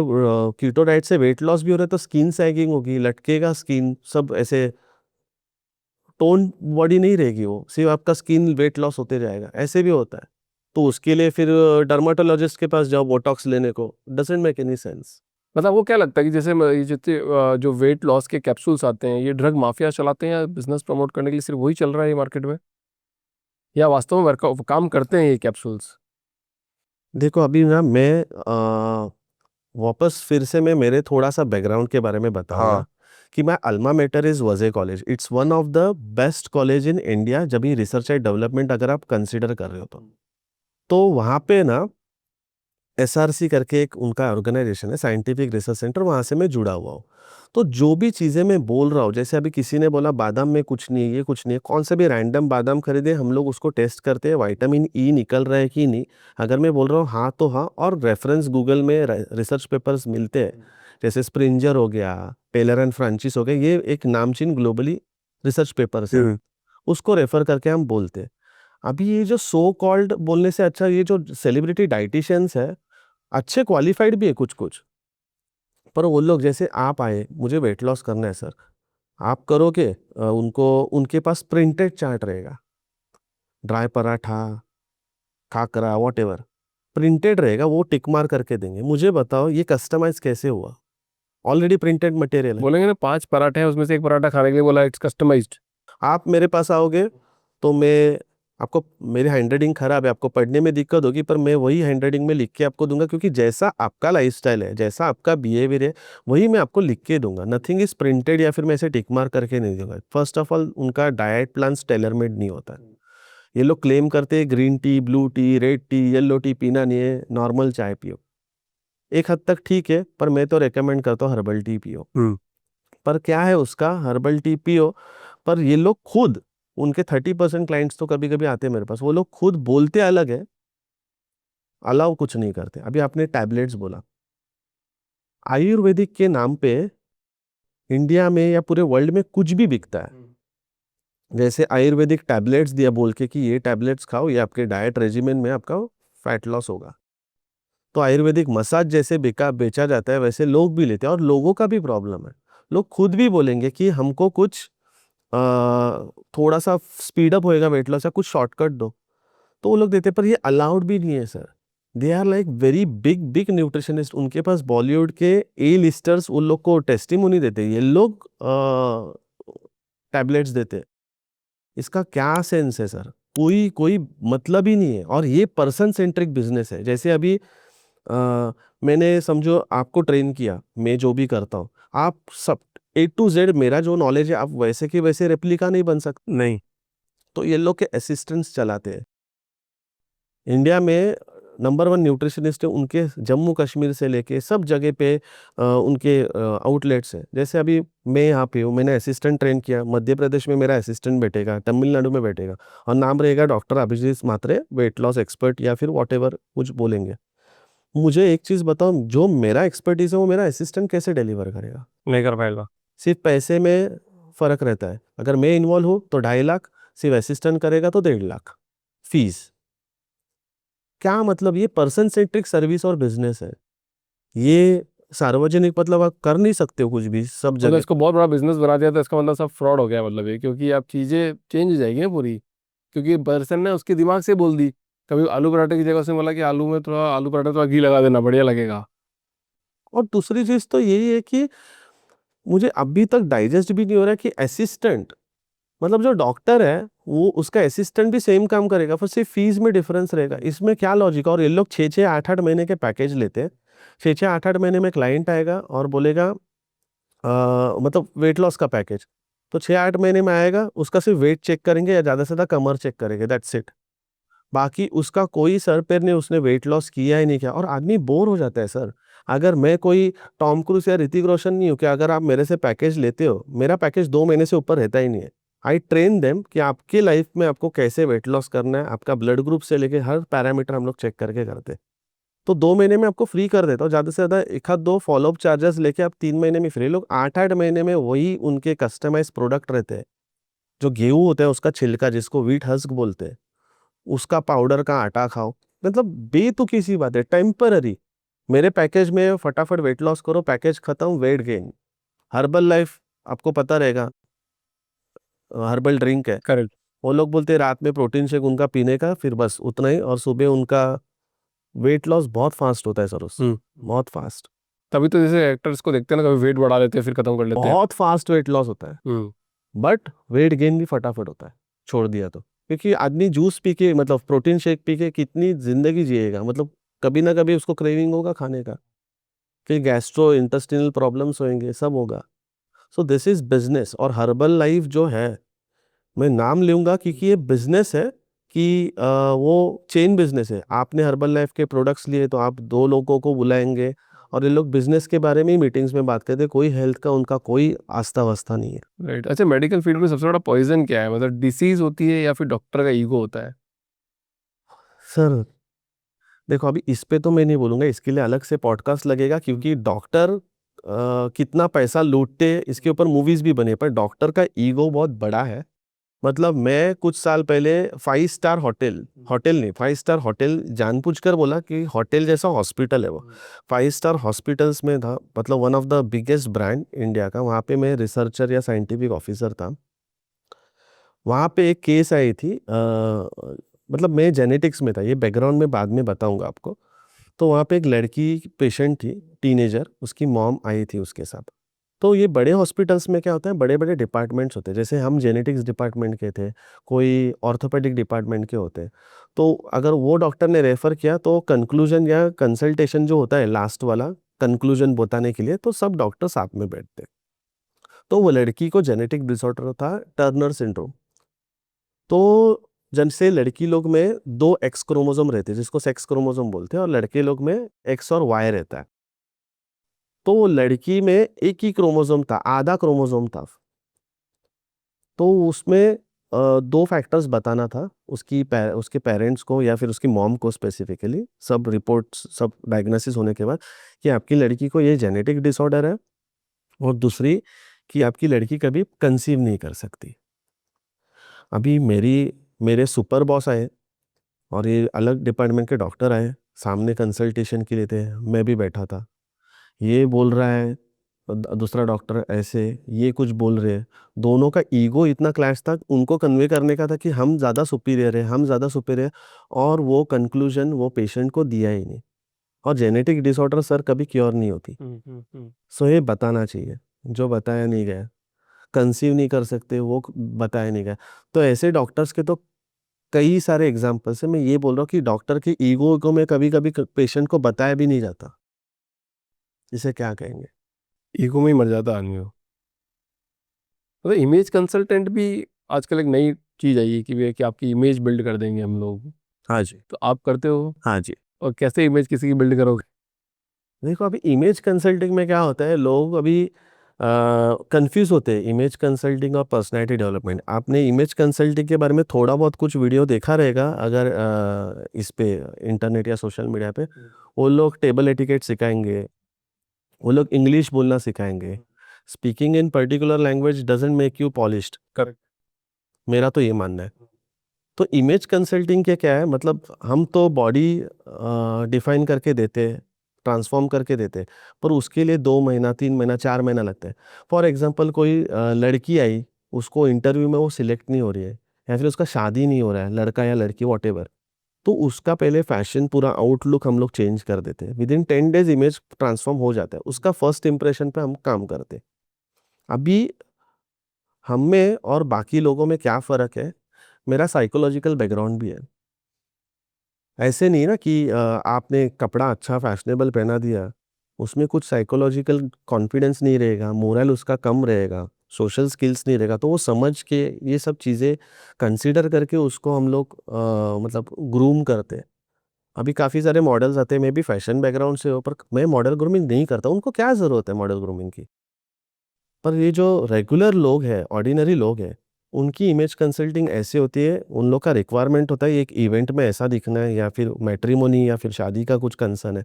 कीटो डाइट से वेट लॉस भी हो रहा है तो स्किन सैगिंग होगी, लटकेगा स्किन, सब ऐसे टोन बॉडी नहीं रहेगी, वो सिर्फ आपका स्किन वेट लॉस होते जाएगा, ऐसे भी होता है। तो उसके लिए फिर डर्माटोलॉजिस्ट के पास जाओ बोटॉक्स लेने को, डजंट मेक एनी सेंस। मतलब वो क्या लगता है कि जैसे ये जितने जो वेट लॉस के कैप्सूल्स आते हैं, ये ड्रग माफिया चलाते हैं, या बिजनेस प्रमोट करने के लिए सिर्फ वही चल रहा है ये मार्केट में, या वास्तव में वर्क काम करते हैं ये कैप्सूल्स? देखो अभी ना मैं वापस फिर से मैं मेरे थोड़ा सा बैकग्राउंड के बारे में बताऊंगा हाँ। कि मैं अल्मा मेटर इज वजे college, it's one of the best college in India, जब ये रिसर्च एंड डेवलपमेंट अगर आप कंसिडर कर रहे हो तो वहाँ पे ना एसआरसी करके एक उनका ऑर्गेनाइजेशन है, साइंटिफिक रिसर्च सेंटर, वहाँ से मैं जुड़ा हुआ हूँ। तो जो भी चीज़ें मैं बोल रहा हूँ, जैसे अभी किसी ने बोला बादाम में कुछ नहीं है, ये कुछ नहीं है, कौन से भी रैंडम बादाम खरीदे, हम लोग उसको टेस्ट करते हैं विटामिन ई निकल रहा है कि नहीं। अगर मैं बोल रहा हूँ हाँ तो हाँ, और रेफरेंस गूगल में रिसर्च पेपर्स मिलते हैं, जैसे स्प्रिंजर हो गया, टेलर एंड फ्रांचिस हो गया, ये एक नामचीन ग्लोबली रिसर्च पेपर्स है, उसको रेफर करके हम बोलते हैं। अभी ये जो सो कॉल्ड बोलने से अच्छा, ये जो सेलिब्रिटी डाइटिशियंस है, अच्छे क्वालिफाइड भी है कुछ कुछ, पर वो लोग, जैसे आप आए, मुझे वेट लॉस करना है सर, आप करोगे, उनको उनके पास प्रिंटेड चार्ट रहेगा, dry paratha, khakhra, whatever printed रहेगा, वो टिक मार करके देंगे। मुझे बताओ ये कस्टमाइज कैसे हुआ। ऑलरेडी प्रिंटेड मटेरियल है। बोलेंगे ना 5 पराठे हैं, उसमें से एक पराठा खाने के लिए बोला इट्स कस्टमाइज्ड। आप मेरे पास आओगे तो मैं आपको, मेरी हैंडराइटिंग खराब है, आपको पढ़ने में दिक्कत होगी, पर मैं वही हैंडराइटिंग में लिख के आपको दूंगा, क्योंकि जैसा आपका लाइफस्टाइल है, जैसा आपका बिहेवियर है, वही मैं आपको लिख के दूंगा। नथिंग इज प्रिंटेड या फिर मैं ऐसे टिक मार करके नहीं दूंगा। फर्स्ट ऑफ ऑल उनका डाइट प्लान टेलर मेड नहीं होता है। ये लोग क्लेम करते हैं green tea, blue T, red T, yellow T पीना नहीं है, नॉर्मल चाय पियो। एक हद तक ठीक है, पर मैं तो रेकमेंड करता हूँ हर्बल टी पियो। पर क्या है उसका, हर्बल टी पियो, पर ये लोग खुद, उनके 30% क्लाइंट्स तो कभी कभी आते हैं मेरे पास, वो लोग खुद बोलते अलग है, अलाउ कुछ नहीं करते। अभी आपने टैबलेट्स बोला, आयुर्वेदिक के नाम पे इंडिया में या पूरे वर्ल्ड में कुछ भी बिकता है। जैसे आयुर्वेदिक टैबलेट्स दिया बोल के कि ये टैबलेट्स खाओ, ये आपके डाइट रेजिमेन में आपका फैट लॉस होगा। तो आयुर्वेदिक मसाज जैसे बेचा जाता है, वैसे लोग भी लेते हैं, और लोगों का भी प्रॉब्लम है। लोग खुद भी बोलेंगे कि हमको कुछ अ, थोड़ा सा स्पीड अप होएगा वेट लॉस, या कुछ शॉर्टकट दो, तो वो लोग देते हैं। पर ये अलाउड भी नहीं है sir. They are like very big big nutritionist, उनके पास बॉलीवुड के ए लिस्टर्स उन लोग को टेस्टिमोनी देते हैं, ये लोग टैबलेट्स देते हैं। इसका क्या सेंस है सर? कोई कोई मतलब ही नहीं है। और ये पर्सन सेंट्रिक बिजनेस है। जैसे अभी मैंने समझो आपको ट्रेन किया, मैं जो भी करता हूँ, आप सब A to Z मेरा जो नॉलेज है, आप वैसे के वैसे रेप्लिका नहीं बन सकते। नहीं। तो ये लोग के असिस्टेंट्स चलाते हैं। इंडिया में नंबर 1 न्यूट्रिशनिस्ट है, उनके जम्मू कश्मीर से लेके सब जगह पे उनके आउटलेट्स हैं। जैसे अभी मैं यहाँ पे हूँ, मैंने असिस्टेंट ट्रेन किया, मध्य प्रदेश में मेरा असिस्टेंट बैठेगा, तमिलनाडु में बैठेगा, और नाम रहेगा डॉक्टर अभिजीत मात्रे, वेट लॉस एक्सपर्ट, या फिर वॉट कुछ बोलेंगे। मुझे एक चीज़ बताओ, जो मेरा एक्सपर्टीज है वो मेरा असिस्टेंट कैसे डिलीवर करेगा? नहीं कर पाएगा। सिर्फ पैसे में फ़र्क रहता है। अगर मैं इन्वॉल्व हूँ तो 2.5 लाख, सिर्फ असिस्टेंट करेगा तो 1.5 लाख फीस। क्या मतलब? ये पर्सन सेंट्रिक सर्विस और बिजनेस है। ये सार्वजनिक मतलब आप कर नहीं सकते हो कुछ भी सब मतलब जगह। इसको बहुत बड़ा बिजनेस बना दिया, तो इसका मतलब सब फ्रॉड हो गया मतलब ये, क्योंकि अब चीज़ें चेंज हो जाएगी ना पूरी, क्योंकि पर्सन ने उसके दिमाग से बोल दी। कभी आलू पराठे की जगह उसने बोला कि आलू में थोड़ा आलू पराठा थोड़ा घी लगा देना, बढ़िया लगेगा। और दूसरी चीज़ तो यही है कि मुझे अभी तक डाइजेस्ट भी नहीं हो रहा है कि असिस्टेंट, मतलब जो डॉक्टर है वो उसका असिस्टेंट भी सेम काम करेगा, फिर सिर्फ फीस में डिफरेंस रहेगा। इसमें क्या लॉजिक है? और ये लोग 6-8 महीने के पैकेज लेते हैं। 6-8 महीने में क्लाइंट आएगा और बोलेगा मतलब वेट लॉस का पैकेज, तो 6-8 महीने में आएगा, उसका सिर्फ वेट चेक करेंगे या ज़्यादा से ज़्यादा कमर चेक करेंगे, दैट्स इट। बाकी उसका कोई सर पैर नहीं, उसने वेट लॉस किया ही नहीं किया, और आदमी बोर हो जाता है सर। अगर मैं कोई टॉम क्रूज या ऋतिक रोशन नहीं हूँ कि अगर आप मेरे से पैकेज लेते हो, मेरा पैकेज 2 महीने से ऊपर रहता ही नहीं है। आई ट्रेन देम कि आपकी लाइफ में आपको कैसे वेट लॉस करना है, आपका ब्लड ग्रुप से लेके हर पैरामीटर हम लोग चेक करके करते हैं। तो 2 महीने में आपको फ्री कर देता हूँ, ज़्यादा से ज़्यादा 1-2 फॉलोअप चार्जेस लेके आप 3 महीने में फ्री। लोग 8-8 महीने में वही उनके कस्टमाइज प्रोडक्ट रहते हैं। जो गेहूँ होता है उसका छिलका, जिसको व्हीट हस्क बोलते हैं, उसका पाउडर का आटा खाओ। मतलब बेतुकी सी बात है, टेम्पररी। मेरे पैकेज में फटाफट वेट लॉस करो, पैकेज खत्म, वेट गेन। हर्बल लाइफ आपको पता रहेगा, हर्बल ड्रिंक है। करेक्ट। वो लोग बोलते हैं रात में प्रोटीन शेक उनका पीने का, फिर बस उतना ही, और सुबह उनका वेट लॉस बहुत फास्ट होता है सर उससे, बहुत फास्ट। तभी तो जैसे एक्टर्स को देखते हैं ना, कभी वेट बढ़ा लेते हैं फिर खत्म कर लेते हैं। बहुत फास्ट वेट लॉस होता है, बट वेट गेन भी फटाफट होता है छोड़ दिया तो। क्योंकि आदमी जूस पी के, मतलब प्रोटीन शेक पी के कितनी जिंदगी जिएगा? मतलब कभी ना कभी उसको क्रेविंग होगा खाने का, फिर गैस्ट्रो इंटेस्टिनल प्रॉब्लम्स होंगे, सब होगा। So this is business. और हर्बल लाइफ जो है, मैं नाम लूंगा क्योंकि ये बिजनेस है, कि वो चेन बिजनेस है। आपने हर्बल लाइफ के प्रोडक्ट्स लिए तो आप 2 लोगों को बुलाएंगे, और ये लोग बिजनेस के बारे में ही मीटिंग्स में बात करते हैं। कोई हेल्थ का उनका कोई आस्था वास्ता नहीं है। राइट। अच्छा, मेडिकल फील्ड में सबसे बड़ा पॉइजन क्या है? मतलब डिसीज होती है या फिर डॉक्टर का ईगो होता है? सर देखो, अभी इस पे तो मैं नहीं बोलूंगा, इसके लिए अलग से पॉडकास्ट लगेगा, क्योंकि डॉक्टर कितना पैसा लूटते हैं इसके ऊपर मूवीज भी बने, पर डॉक्टर का ईगो बहुत बड़ा है। मतलब मैं कुछ साल पहले 5 स्टार होटल, होटल नहीं 5 स्टार होटल जानबूझकर बोला कि होटल जैसा हॉस्पिटल है वो, 5 स्टार हॉस्पिटल्स में था, मतलब one of the biggest brand India का। वहाँ पे मैं रिसर्चर या साइंटिफिक ऑफिसर था। वहाँ पे एक केस आई थी, मतलब मैं जेनेटिक्स में था, ये बैकग्राउंड में बाद में बताऊंगा आपको। तो वहाँ पे एक लड़की पेशेंट थी, टीनेजर, उसकी मॉम आई थी उसके साथ। तो ये बड़े हॉस्पिटल्स में क्या होता है, बड़े बड़े डिपार्टमेंट्स होते हैं, जैसे हम जेनेटिक्स डिपार्टमेंट के थे, कोई ऑर्थोपेडिक डिपार्टमेंट के होते हैं। तो अगर वो डॉक्टर ने रेफर किया तो कंक्लूजन या कंसल्टेशन जो होता है लास्ट वाला, कंक्लूजन बताने के लिए तो सब डॉक्टर साथ में बैठते हैं। तो वो लड़की को जेनेटिक डिसऑर्डर था टर्नर सिंड्रोम। तो जैसे लड़की लोग में 2 एक्स क्रोमोसोम रहते हैं जिसको सेक्स क्रोमोसोम बोलते हैं, और लड़के लोग में एक्स और वाई रहता है। तो वो लड़की में एक ही क्रोमोसोम था, आधा क्रोमोसोम था। तो उसमें 2 फैक्टर्स बताना था उसके पेरेंट्स को या फिर उसकी मॉम को स्पेसिफिकली, सब रिपोर्ट्स सब डायग्नोसिस होने के बाद, कि आपकी लड़की को ये जेनेटिक डिसऑर्डर है, और दूसरी कि आपकी लड़की कभी कंसीव नहीं कर सकती। अभी मेरे सुपर बॉस आए और ये अलग डिपार्टमेंट के डॉक्टर आए, सामने कंसल्टेशन के लिए थे, मैं भी बैठा था। ये बोल रहा है, दूसरा डॉक्टर ऐसे, ये कुछ बोल रहे हैं। दोनों का ईगो इतना क्लैश था, उनको कन्वे करने का था कि हम ज़्यादा सुपीरियर है, हम ज़्यादा सुपीरियर है, और वो कंक्लूजन वो पेशेंट को दिया ही नहीं। और जेनेटिक डिसऑर्डर सर कभी क्योर नहीं होती। सो ये बताना चाहिए, जो बताया नहीं गया। कंसीव नहीं कर सकते वो बताया नहीं गया। तो ऐसे डॉक्टर्स के तो कई सारे एग्जाम्पल्स है। मैं ये बोल रहा हूँ कि डॉक्टर की ईगो को में कभी कभी पेशेंट को बताया भी नहीं जाता। इसे क्या कहेंगे? ईगो में ही मर जाता आदमी वो। मतलब इमेज कंसल्टेंट भी आजकल एक नई चीज़ आई है कि वे कि आपकी इमेज बिल्ड कर देंगे हम लोग। हाँ जी। तो आप करते हो? हाँ जी। और कैसे इमेज किसी की बिल्ड करोगे? देखो, अभी इमेज कंसल्टिंग में क्या होता है, लोग अभी कंफ्यूज होते हैं इमेज कंसल्टिंग और पर्सनालिटी डेवलपमेंट। आपने इमेज कंसल्टिंग के बारे में थोड़ा बहुत कुछ वीडियो देखा रहेगा अगर इस पे इंटरनेट या सोशल मीडिया पे। वो लोग टेबल एटिकेट सिखाएंगे, वो लोग इंग्लिश बोलना सिखाएंगे। Speaking in particular language doesn't make you polished. Correct. मेरा तो ये मानना है। तो इमेज कंसल्टिंग के क्या है, मतलब हम तो बॉडी डिफाइन करके देते हैं, ट्रांसफॉर्म करके देते हैं, पर उसके लिए 2 महीना 3 महीना 4 महीना लगता है। फॉर एग्जांपल कोई लड़की आई, उसको इंटरव्यू में वो सिलेक्ट नहीं हो रही है, या फिर उसका शादी नहीं हो रहा है, लड़का या लड़की वॉटेवर, तो उसका पहले फैशन पूरा आउटलुक हम लोग चेंज कर देते हैं। With in 10 days image transform हो जाता है, उसका फर्स्ट इंप्रेशन पे हम काम करते हैं। अभी हम में और बाकी लोगों में क्या फ़र्क है, मेरा साइकोलॉजिकल बैकग्राउंड भी है। ऐसे नहीं ना कि आपने कपड़ा अच्छा फैशनेबल पहना दिया, उसमें कुछ साइकोलॉजिकल कॉन्फिडेंस नहीं रहेगा, मोरल उसका कम रहेगा, सोशल स्किल्स नहीं रहेगा, तो वो समझ के ये सब चीज़ें कंसीडर करके उसको हम लोग मतलब ग्रूम करते हैं। अभी काफ़ी सारे मॉडल्स आते हैं, मैं भी फैशन बैकग्राउंड से हूँ, पर मैं मॉडल ग्रूमिंग नहीं करता, उनको क्या ज़रूरत है मॉडल ग्रूमिंग की। पर ये जो रेगुलर लोग हैं, ऑर्डिनरी लोग हैं, उनकी इमेज कंसल्टिंग ऐसे होती है, उन लोग का रिक्वायरमेंट होता है एक इवेंट में ऐसा दिखना है, या फिर मैट्रिमोनी या फिर शादी का कुछ कंसर्न है,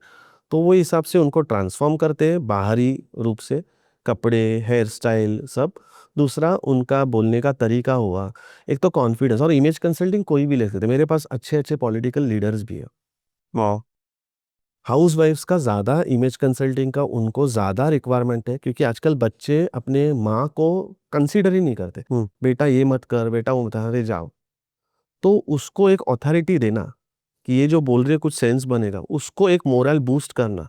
तो वो हिसाब से उनको ट्रांसफॉर्म करते हैं बाहरी रूप से, कपड़े, हेयर स्टाइल सब। दूसरा उनका बोलने का तरीका हुआ, एक तो कॉन्फिडेंस। और इमेज कंसल्टिंग कोई भी ले सकते, मेरे पास अच्छे अच्छे पॉलिटिकल लीडर्स भी है। वाह। हाउसवाइफ्स का ज़्यादा इमेज कंसल्टिंग का उनको ज़्यादा रिक्वायरमेंट है, क्योंकि आजकल बच्चे अपने माँ को कंसीडर ही नहीं करते। बेटा ये मत कर, बेटा वो मत, अरे जाओ। तो उसको एक अथॉरिटी देना कि ये जो बोल रहे हैं कुछ सेंस बनेगा, उसको एक मोरल बूस्ट करना,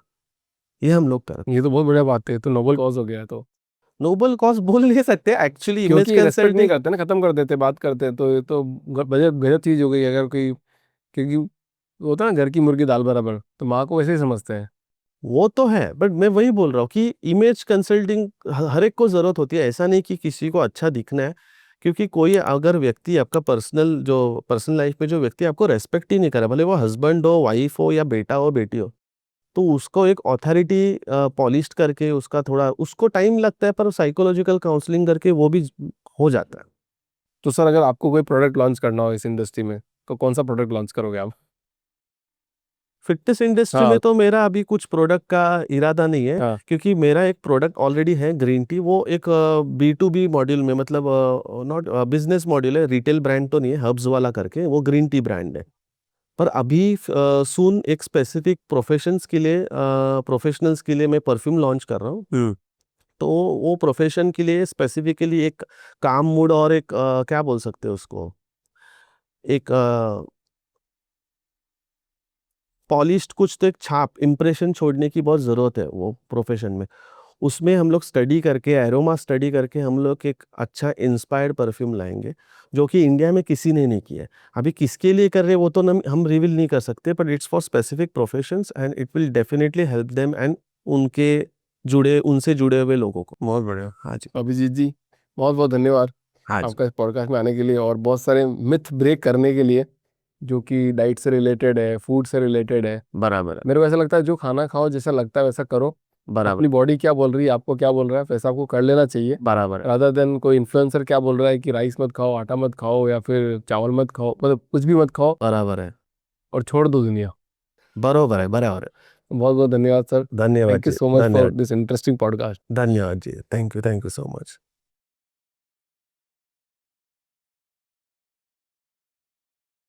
ये हम लोग करते ये तो बहुत बढ़िया बात है, तो नोबल कॉज हो गया है तो। हैं। नोबल कॉज बोल नहीं सकते एक्चुअली, इमेज क्योंकि रेस्पेक्ट नहीं कंसल्टिंग। करते ना, खत्म कर देते, बात करते हैं, तो ये तो गजब गजब चीज़ हो गई अगर कोई। क्योंकि वो होता है ना, घर की मुर्गी दाल बराबर, तो माँ को वैसे ही समझते हैं। वो तो है, बट मैं वही बोल रहा हूँ कि इमेज कंसल्टिंग हर एक को ज़रूरत होती है, ऐसा नहीं कि किसी को अच्छा दिखना है। क्योंकि कोई अगर व्यक्ति आपका पर्सनल लाइफ में जो व्यक्ति आपको रेस्पेक्ट ही नहीं करे, भले वो हस्बैंड हो, वाइफ हो, या बेटा हो, बेटी हो, तो उसको एक अथॉरिटी पॉलिश करके उसका थोड़ा उसको टाइम लगता है, पर साइकोलॉजिकल काउंसलिंग करके वो भी हो जाता है। तो सर, अगर आपको कोई प्रोडक्ट लॉन्च करना हो इस इंडस्ट्री में, तो कौन सा प्रोडक्ट लॉन्च करोगे आप? फिटनेस इंडस्ट्री में हाँ। तो मेरा अभी कुछ प्रोडक्ट का इरादा नहीं है, हाँ। क्योंकि मेरा एक प्रोडक्ट ऑलरेडी है, ग्रीन टी। वो एक B2B मॉड्यूल में, मतलब नॉट बिजनेस मॉड्यूल है, रिटेल ब्रांड तो नहीं है, हर्ब्स वाला करके वो ग्रीन टी ब्रांड है। पर अभी सून एक स्पेसिफिक प्रोफेशनल्स के लिए मैं परफ्यूम लॉन्च कर रहा हूँ। तो वो प्रोफेशन के लिए स्पेसिफिकली एक काम मूड और एक क्या बोल सकते हैं उसको, एक पॉलिश्ड कुछ तो एक छाप इम्प्रेशन छोड़ने की बहुत ज़रूरत है वो प्रोफेशन में। उसमें हम लोग स्टडी करके एरोमा स्टडी करके हम लोग एक अच्छा इंस्पायर्ड परफ्यूम लाएंगे जो कि इंडिया में किसी ने नहीं किया है। अभी किसके लिए कर रहे हैं वो तो हम रिवील नहीं कर सकते, but it's for specific professions and it will definitely help them and उनसे जुड़े हुए लोगों को। बहुत बढ़िया। हाँ जी। अभिजीत जी, बहुत बहुत धन्यवाद हाँ जी। आपका इस पॉडकास्ट में आने के लिए और बहुत सारे मिथ ब्रेक करने के लिए, जो कि डाइट से रिलेटेड है, फूड से रिलेटेड है। बराबर है। मेरे को ऐसा लगता है जो खाना खाओ, जैसा लगता है वैसा करो। बराबर। अपनी बॉडी क्या बोल रही है, आपको क्या बोल रहा है, वैसा आपको कर लेना चाहिए, बराबर है। रादर देन कोई इन्फ्लुएंसर क्या बोल रहा है कि राइस मत खाओ, आटा मत खाओ, या फिर चावल मत खाओ, मतलब कुछ भी मत खाओ बराबर है। और छोड़ दो दुनिया। बरोबर है। बराबर है। बहुत बहुत धन्यवाद सर। धन्यवाद थैंक यू जी। सो मच फॉर धन्यवाद। This interesting podcast. धन्यवाद जी। Thank you so much.